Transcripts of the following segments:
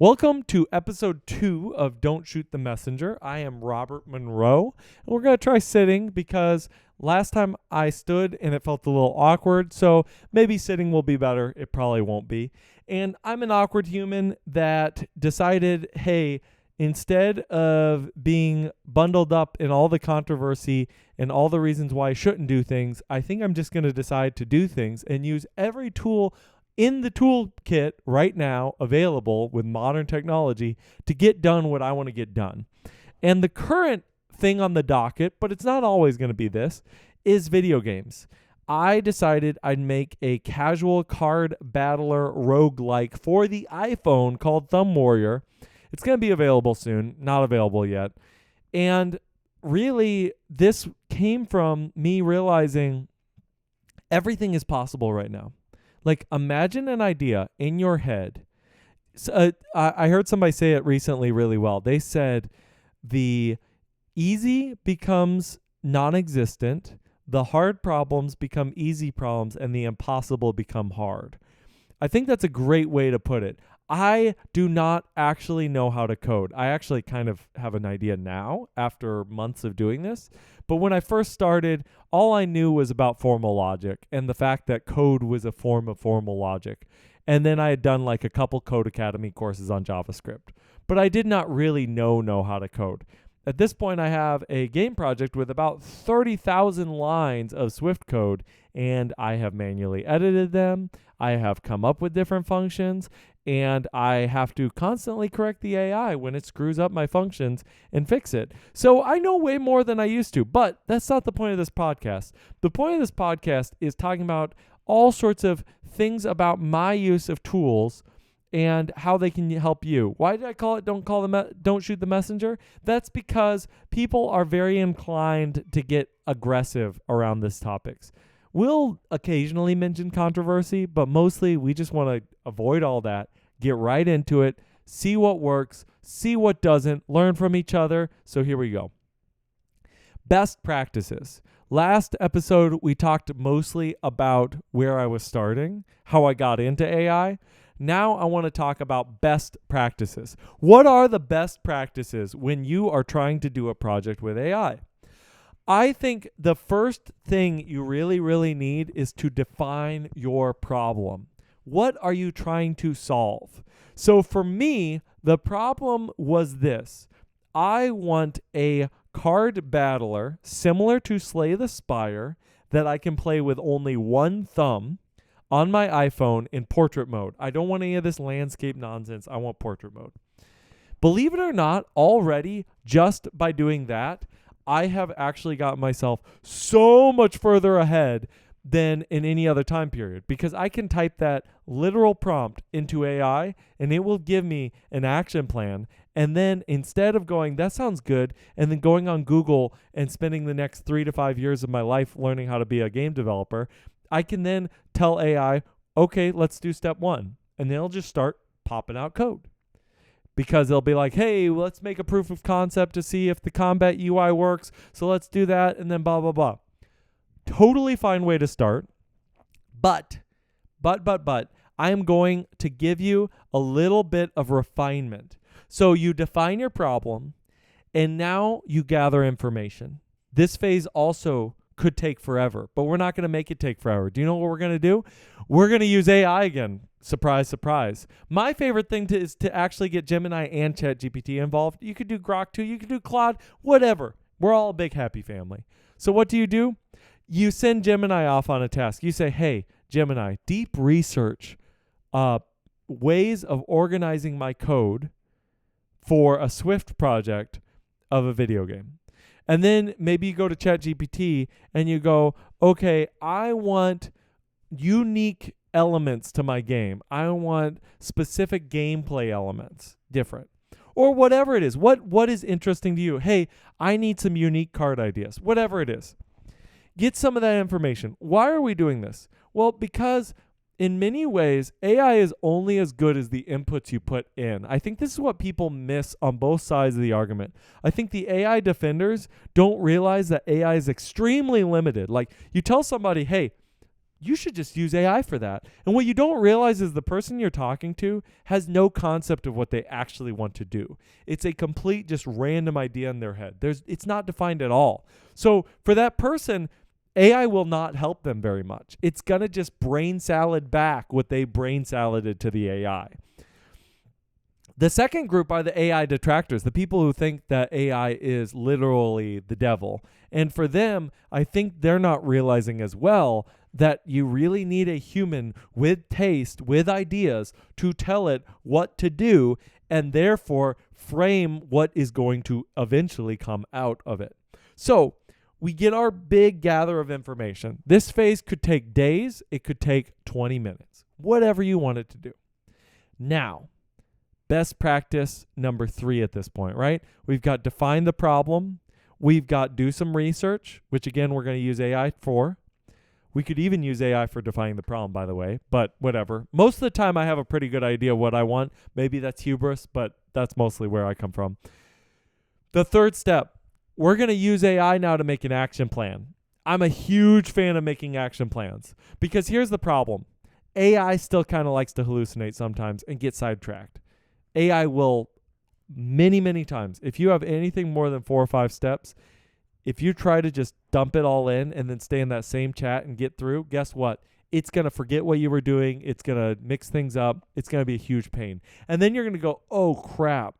Welcome to episode 2 of Don't Shoot the Messenger. I am Robert Monroe, and we're going to try sitting because last time I stood and it felt a little awkward, so maybe sitting will be better. It probably won't be. And I'm an awkward human that decided, hey, instead of being bundled up in all the controversy and all the reasons why I shouldn't do things, I think I'm just going to decide to do things and use every tool in the toolkit right now available with modern technology to get done what I want to get done. And the current thing on the docket, but it's not always going to be this, is video games. I decided I'd make a casual card battler roguelike for the iPhone called Thumb Warrior. It's going to be available soon, not available yet. And really, this came from me realizing everything is possible right now. Like, imagine an idea in your head. So, I heard somebody say it recently really well. They said the easy becomes non-existent, the hard problems become easy problems, and the impossible become hard. I think that's a great way to put it. I do not actually know how to code. I actually kind of have an idea now after months of doing this. But when I first started, all I knew was about formal logic and the fact that code was a form of formal logic. And then I had done like a couple Code Academy courses on JavaScript. But I did not really know how to code. At this point, I have a game project with about 30,000 lines of Swift code, and I have manually edited them. I have come up with different functions, and I have to constantly correct the AI when it screws up my functions and fix it. So I know way more than I used to, but that's not the point of this podcast. The point of this podcast is talking about all sorts of things about my use of tools and how they can help you. Why did I call it Don't Shoot the Messenger? That's because people are very inclined to get aggressive around these topics. We'll occasionally mention controversy, but mostly we just want to avoid all that, get right into it, see what works, see what doesn't, learn from each other. So here we go. Best practices. Last episode, we talked mostly about where I was starting, how I got into AI. Now I want to talk about best practices. What are the best practices when you are trying to do a project with AI? I think the first thing you really need is to define your problem. What are you trying to solve? So for me, the problem was this. I want a card battler similar to Slay the Spire that I can play with only one thumb on my iPhone in portrait mode. I don't want any of this landscape nonsense. I want portrait mode. Believe it or not, already just by doing that, I have actually got myself so much further ahead than in any other time period because I can type that literal prompt into AI and it will give me an action plan. And then instead of going, that sounds good, and then going on Google and spending the next 3 to 5 years of my life learning how to be a game developer, I can then tell AI, okay, let's do step 1. And then it'll just start popping out code. Because they'll be like, hey, let's make a proof of concept to see if the combat UI works. So let's do that, and then blah, blah, blah. Totally fine way to start. But, I am going to give you a little bit of refinement. So you define your problem, and now you gather information. This phase also could take forever, but we're not going to make it take forever. Do you know what we're going to do? We're going to use AI again. Surprise, surprise. My favorite thing is to actually get Gemini and ChatGPT involved. You could do Grok 2, you could do Claude, whatever. We're all a big happy family. So what do? You send Gemini off on a task. You say, hey, Gemini, deep research ways of organizing my code for a Swift project of a video game. And then maybe you go to ChatGPT and you go, okay, I want unique elements to my game. I want specific gameplay elements, different. Or whatever it is. What is interesting to you? Hey, I need some unique card ideas. Whatever it is. Get some of that information. Why are we doing this? Well, because in many ways, AI is only as good as the inputs you put in. I think this is what people miss on both sides of the argument. I think the AI defenders don't realize that AI is extremely limited. Like, you tell somebody, hey, you should just use AI for that. And what you don't realize is the person you're talking to has no concept of what they actually want to do. It's a complete just random idea in their head. It's not defined at all. So for that person, AI will not help them very much. It's going to just brain salad back what they brain saladed to the AI. The second group are the AI detractors, the people who think that AI is literally the devil. And for them, I think they're not realizing as well that you really need a human with taste, with ideas, to tell it what to do and therefore frame what is going to eventually come out of it. So we get our big gather of information. This phase could take days. It could take 20 minutes, whatever you want it to do. Now, best practice number 3 at this point, right? We've got define the problem. We've got do some research, which again, we're going to use AI for. We could even use AI for defining the problem, by the way, but whatever. Most of the time, I have a pretty good idea what I want. Maybe that's hubris, but that's mostly where I come from. The third step, we're going to use AI now to make an action plan. I'm a huge fan of making action plans because here's the problem. AI still kind of likes to hallucinate sometimes and get sidetracked. AI will many, many times, if you have anything more than 4 or 5 steps, if you try to just dump it all in and then stay in that same chat and get through, guess what? It's going to forget what you were doing. It's going to mix things up. It's going to be a huge pain. And then you're going to go, oh, crap.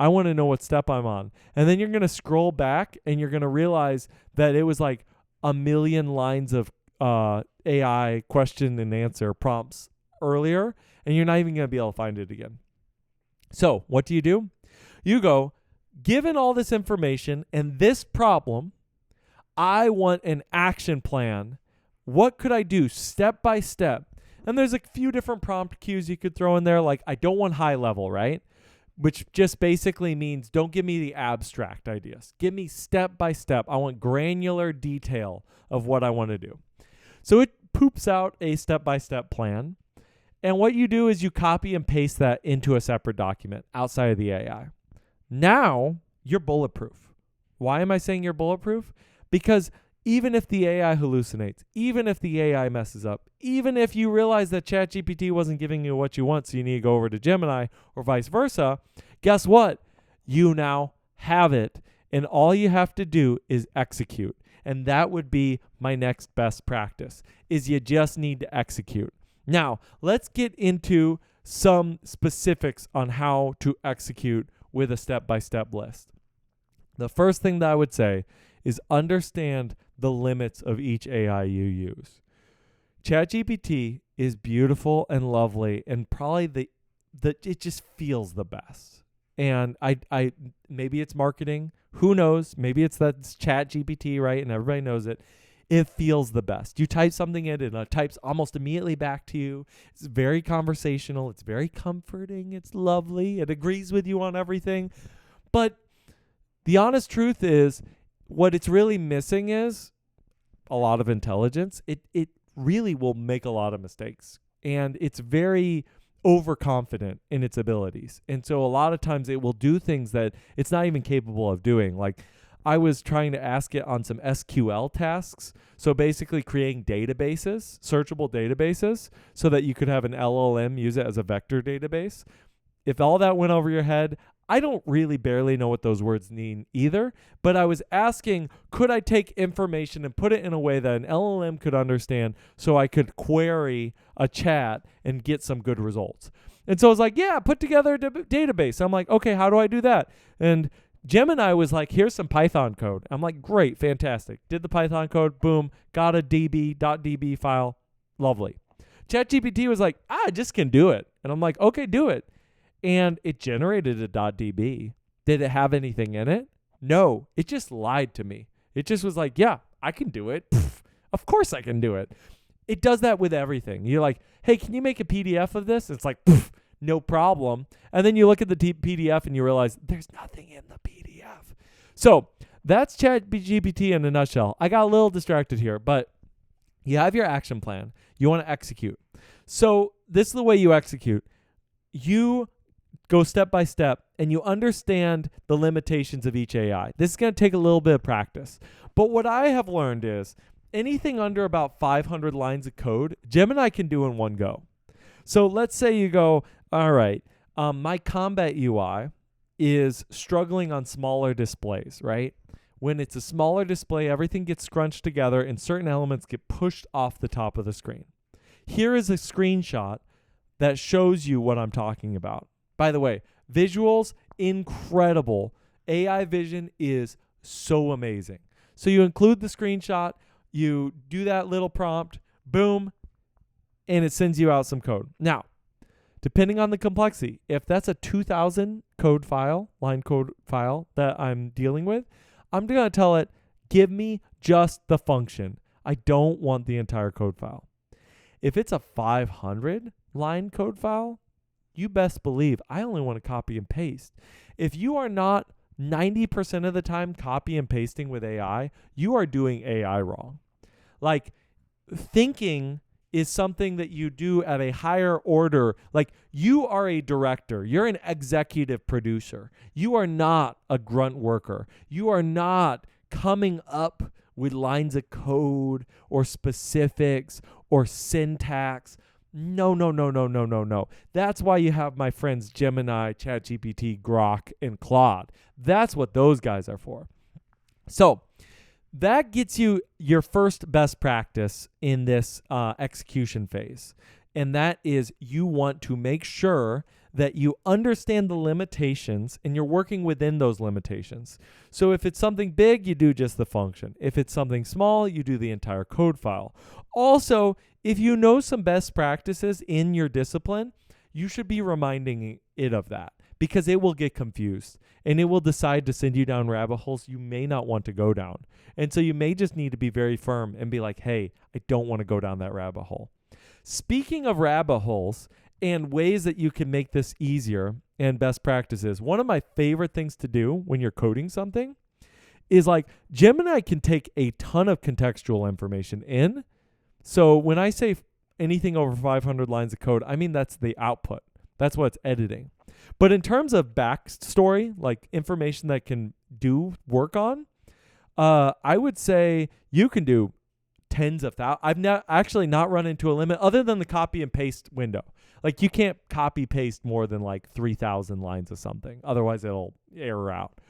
I want to know what step I'm on. And then you're going to scroll back and you're going to realize that it was like a million lines of AI question and answer prompts earlier, and you're not even going to be able to find it again. So what do? You go, given all this information and this problem, I want an action plan. What could I do step by step? And there's a few different prompt cues you could throw in there, like I don't want high level, right? Which just basically means don't give me the abstract ideas. Give me step by step. I want granular detail of what I want to do. So it poops out a step-by-step plan. And what you do is you copy and paste that into a separate document outside of the AI. Now you're bulletproof. Why am I saying you're bulletproof? Because even if the AI hallucinates, even if the AI messes up, even if you realize that ChatGPT wasn't giving you what you want, so you need to go over to Gemini or vice versa, guess what? You now have it, and all you have to do is execute. And that would be my next best practice, is you just need to execute. Now, let's get into some specifics on how to execute with a step-by-step list. The first thing that I would say is understand the limits of each AI you use. ChatGPT is beautiful and lovely, and probably it just feels the best. And I maybe it's marketing, who knows? Maybe it's that it's ChatGPT, right? And everybody knows it. It feels the best. You type something in and it types almost immediately back to you. It's very conversational. It's very comforting. It's lovely. It agrees with you on everything. But the honest truth is, what it's really missing is a lot of intelligence. It really will make a lot of mistakes. And it's very overconfident in its abilities. And so a lot of times it will do things that it's not even capable of doing. Like I was trying to ask it on some SQL tasks. So basically creating databases, searchable databases, so that you could have an LLM use it as a vector database. If all that went over your head, I don't really barely know what those words mean either, but I was asking, could I take information and put it in a way that an LLM could understand so I could query a chat and get some good results? And so I was like, yeah, put together a database. I'm like, okay, how do I do that? And Gemini was like, here's some Python code. I'm like, great, fantastic. Did the Python code, boom, got a .db file, lovely. ChatGPT was like, I just can do it. And I'm like, okay, do it. And it generated a .db. Did it have anything in it? No, it just lied to me. It just was like, yeah, I can do it. Pff, of course I can do it. It does that with everything. You're like, hey, can you make a PDF of this? It's like, pff, no problem. And then you look at the PDF and you realize there's nothing in the PDF. So that's ChatGPT in a nutshell. I got a little distracted here, but you have your action plan. You want to execute. So this is the way you execute. You go step by step and you understand the limitations of each AI. This is going to take a little bit of practice. But what I have learned is anything under about 500 lines of code, Gemini can do in one go. So let's say you go, all right, my combat UI is struggling on smaller displays, right? When it's a smaller display, everything gets scrunched together and certain elements get pushed off the top of the screen. Here is a screenshot that shows you what I'm talking about. By the way, visuals, incredible. AI vision is so amazing. So you include the screenshot, you do that little prompt, boom, and it sends you out some code. Now, depending on the complexity, if that's a 2,000 line code file that I'm dealing with, I'm going to tell it, give me just the function. I don't want the entire code file. If it's a 500 line code file, you best believe I only want to copy and paste. If you are not 90% of the time copy and pasting with AI, you are doing AI wrong. Like, thinking is something that you do at a higher order. Like, you are a director. You're an executive producer. You are not a grunt worker. You are not coming up with lines of code or specifics or syntax. No. That's why you have my friends Gemini, ChatGPT, Grok, and Claude. That's what those guys are for. So that gets you your first best practice in this execution phase. And that is, you want to make sure that you understand the limitations and you're working within those limitations. So if it's something big, you do just the function. If it's something small, you do the entire code file. Also, if you know some best practices in your discipline, you should be reminding it of that, because it will get confused and it will decide to send you down rabbit holes you may not want to go down. And so you may just need to be very firm and be like, hey, I don't want to go down that rabbit hole. Speaking of rabbit holes and ways that you can make this easier and best practices, one of my favorite things to do when you're coding something is, like, Gemini can take a ton of contextual information in. So when I say anything over 500 lines of code, I mean that's the output. That's what it's editing. But in terms of backstory, like information that can do work on, I would say you can do tens of thousands. I've actually not run into a limit other than the copy and paste window. Like, you can't copy paste more than like 3,000 lines of something. Otherwise, it'll error out.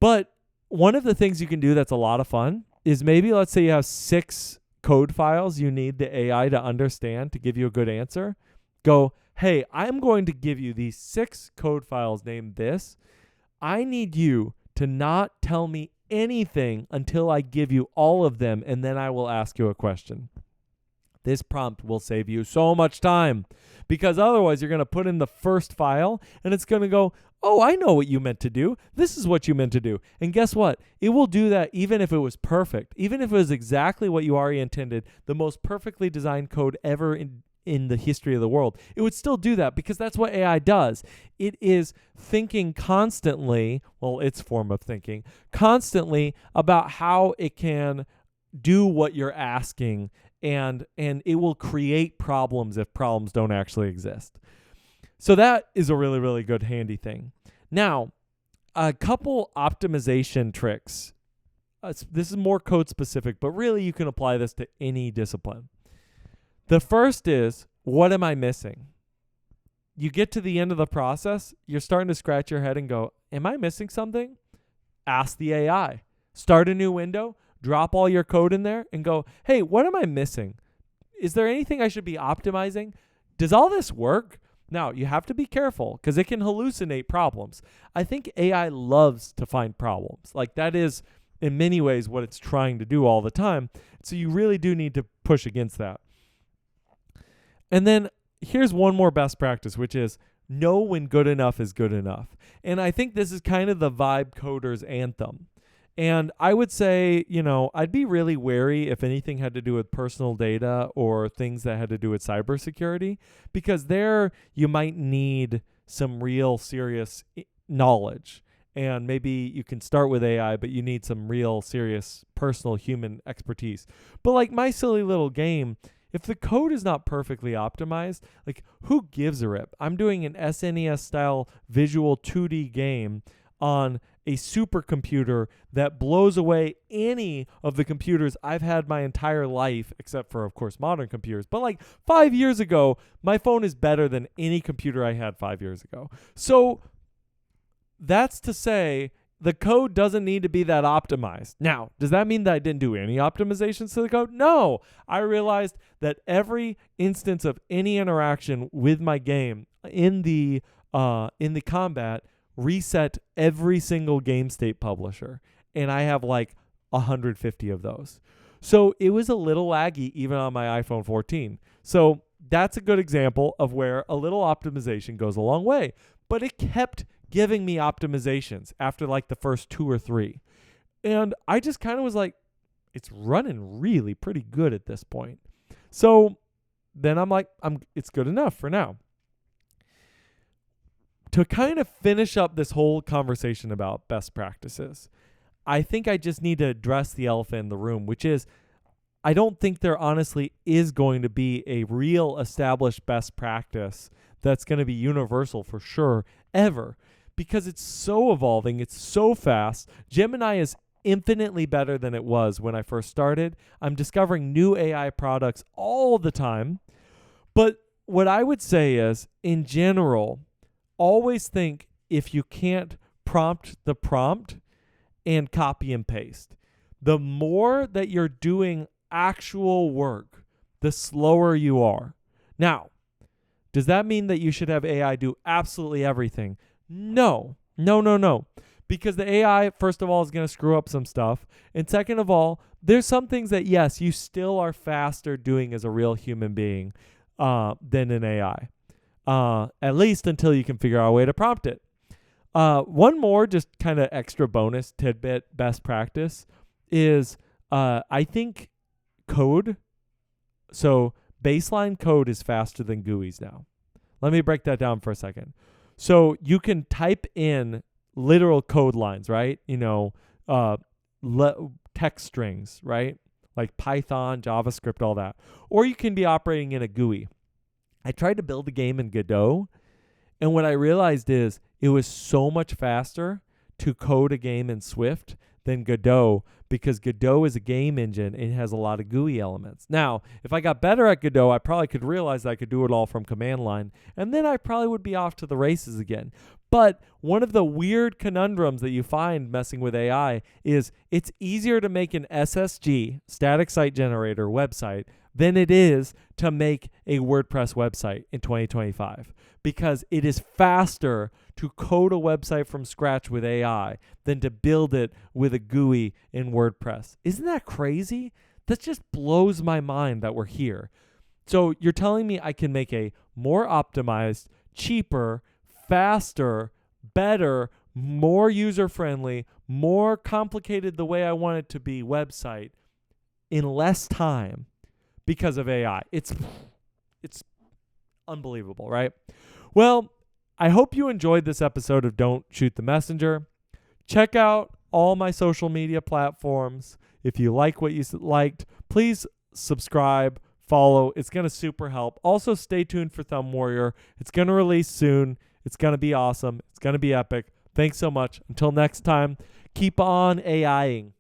But one of the things you can do that's a lot of fun is, maybe let's say you have 6 code files you need the AI to understand to give you a good answer. Go, hey, I'm going to give you these 6 code files named this. I need you to not tell me anything until I give you all of them, and then I will ask you a question. This prompt will save you so much time, because otherwise you're going to put in the first file and it's going to go, oh, I know what you meant to do. This is what you meant to do. And guess what? It will do that even if it was perfect, even if it was exactly what you already intended, the most perfectly designed code ever in the history of the world. It would still do that, because that's what AI does. It is thinking constantly, well, its form of thinking, constantly about how it can do what you're asking, and it will create problems if problems don't actually exist. So that is a really, really good handy thing. Now, a couple optimization tricks. This is more code specific, but really you can apply this to any discipline. The first is, what am I missing? You get to the end of the process, you're starting to scratch your head and go, am I missing something? Ask the AI. Start a new window, drop all your code in there and go, hey, what am I missing? Is there anything I should be optimizing? Does all this work? Now, you have to be careful, because it can hallucinate problems. I think AI loves to find problems. Like, that is, in many ways, what it's trying to do all the time. So you really do need to push against that. And then here's one more best practice, which is know when good enough is good enough. And I think this is kind of the vibe coder's anthem. And I would say, I'd be really wary if anything had to do with personal data or things that had to do with cybersecurity, because there you might need some real serious knowledge. And maybe you can start with AI, but you need some real serious personal human expertise. But like my silly little game, if the code is not perfectly optimized, like, who gives a rip? I'm doing an SNES style visual 2D game on a supercomputer that blows away any of the computers I've had my entire life, except for, of course, modern computers. But like 5 years ago, my phone is better than any computer I had 5 years ago. So that's to say, the code doesn't need to be that optimized. Now, does that mean that I didn't do any optimizations to the code? No. I realized that every instance of any interaction with my game in the combat reset every single game state publisher, and I have like 150 of those. So it was a little laggy even on my iPhone 14. So that's a good example of where a little optimization goes a long way. But it kept giving me optimizations after like the first 2 or 3. And I just kind of was like, it's running really pretty good at this point. So then I'm like, it's good enough for now. To kind of finish up this whole conversation about best practices, I think I just need to address the elephant in the room, which is I don't think there honestly is going to be a real established best practice that's going to be universal for sure ever, because it's so evolving, it's so fast. Gemini is infinitely better than it was when I first started. I'm discovering new AI products all the time. But what I would say is, in general, always think if you can't prompt the prompt and copy and paste. The more that you're doing actual work, the slower you are. Now, does that mean that you should have AI do absolutely everything? No. Because the AI, first of all, is going to screw up some stuff. And second of all, there's some things that, yes, you still are faster doing as a real human being than an AI. At least until you can figure out a way to prompt it. One more just kind of extra bonus tidbit best practice is I think code. So baseline code is faster than GUIs now. Let me break that down for a second. So you can type in literal code lines, right? Text strings, right? Like Python, JavaScript, all that. Or you can be operating in a GUI. I tried to build a game in Godot, and what I realized is it was so much faster to code a game in Swift than Godot, because Godot is a game engine and it has a lot of GUI elements. Now, if I got better at Godot, I probably could realize that I could do it all from command line, and then I probably would be off to the races again. But one of the weird conundrums that you find messing with AI is it's easier to make an SSG, static site generator, website than it is to make a WordPress website in 2025, because it is faster to code a website from scratch with AI than to build it with a GUI in WordPress. Isn't that crazy? That just blows my mind that we're here. So you're telling me I can make a more optimized, cheaper, faster, better, more user-friendly, more complicated the way I want it to be website in less time because of AI. It's unbelievable, right? Well, I hope you enjoyed this episode of Don't Shoot the Messenger. Check out all my social media platforms. If you like what you liked, please subscribe, follow. It's going to super help. Also, stay tuned for Thumb Warrior. It's going to release soon. It's going to be awesome. It's going to be epic. Thanks so much. Until next time, keep on AIing.